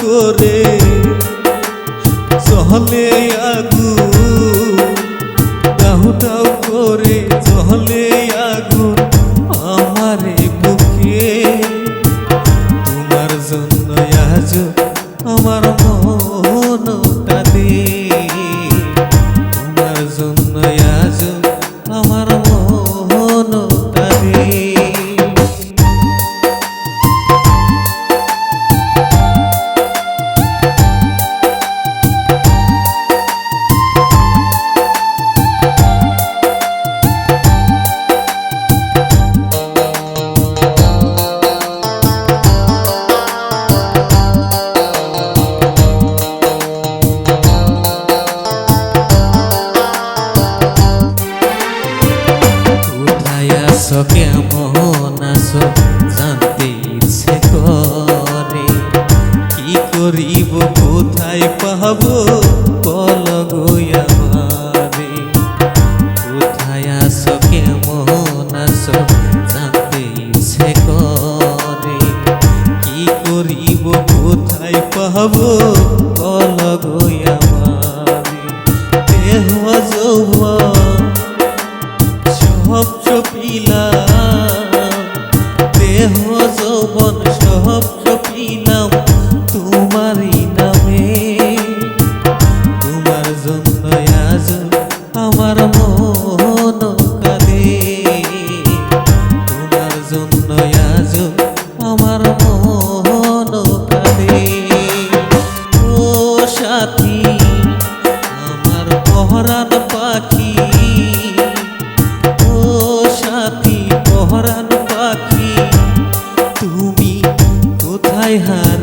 করে জলে আগুন, দাউ দাউ করে জলে আগুন আমারে বুকে। তোমার জন্য আজ আমার মন কাঁদে, তোমার জন্য আজ আমার মন কাঁদে। কেমন আছো জানতে ইচ্ছে করে, কি করিব কোথায় পাবো বল গো আমারে। কোথায় আছো কেমন আছো জানতে ইচ্ছে করে, কি করিব কোথায় পাবো বল গো আমারে। দেহ যৌবন সব চপিলাম, দেহ যৌবন সব চপিলাম তোমারই নামে। তোমার জন্য আজ আমার মন কাঁদে, তোমার জন্য আজ আমার মন কাঁদে। ও সাথী আমার পহরান পাখি, পহরান পাখি তুমি কোথায় হার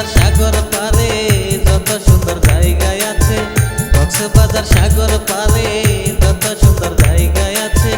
কক্সবাজার সাগর পারে যত সুন্দর জায়গায় আছে, কক্সবাজার সাগর পারে যত সুন্দর জায়গায় আছে,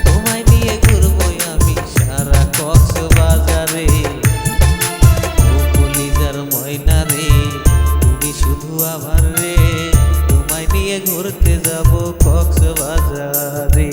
তোমায় নিয়ে ঘুরবো আমি সারা কক্সবাজারে। ও কলিজার ময়না রে, তুমি শুধু আমার রে, তোমায় নিয়ে ঘুরতে যাব কক্সবাজারে।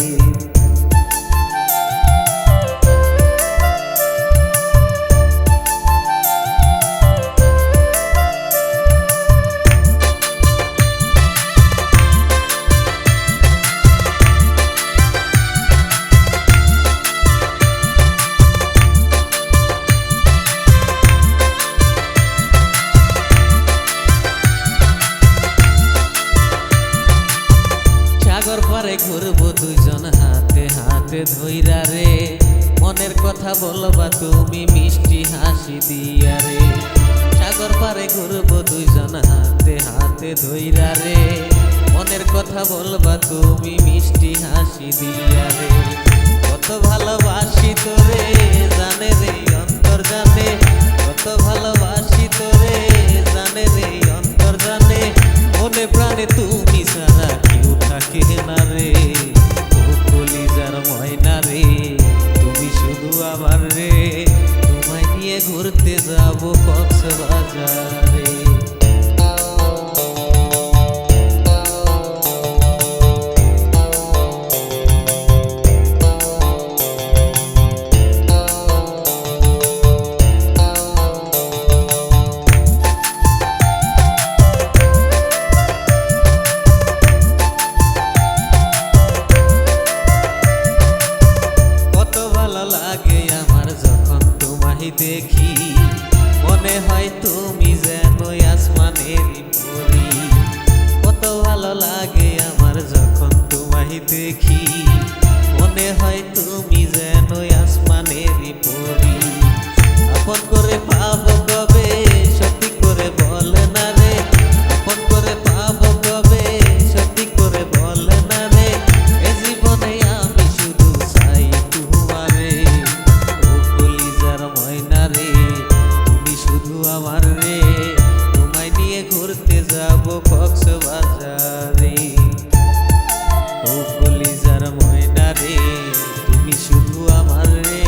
সাগর পারে ঘুরবো দুইজন হাতে হাতে ধইরা রে, মনের কথা বলবা তুমি মিষ্টি হাসি দিয়া রে। সাগর পারে ঘুরবো দুইজন হাতে হাতে ধইরা রে, মনের কথা বলবা তুমি মিষ্টি হাসি দিয়া রে। কত ভালোবাসি তোরে জানে রে অন্তর জানে, কত ভালোবাসি তোরে জানে রে অন্তর জানে, মনে প্রাণে তুমি ছাড়া কেউ থাকে না রে। ও কলিজার ময়না রে, তুমি শুধু আমার রে, তোমায় নিয়ে ঘুরতে যাব কক্সবাজারে। লাগে আমার যখন তোমায় দেখি, মনে হয় তুমি যেন আসমানেরই পরী। কত ভালো লাগে আমার যখন তোমায় দেখি, মনে হয় তুমি যেন আসমানেরই পরী। আপন করে পাবো কবে সত্যি করে বল না রে, আপন করে পাবো কবে সত্যি করে বল না রে, এ জীবনে আমি শুধু চাই তোমারে। ও কলিজার ময়না রে, তুমি শুধু আমার রে, তোমায় নিয়ে ঘুরতে যাব কক্সবাজারে। ও কলিজার ময়না রে, তুমি শুধু আমার রে,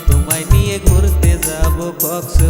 তোমায় নিয়ে ঘুরতে যাব কক্সবাজারে।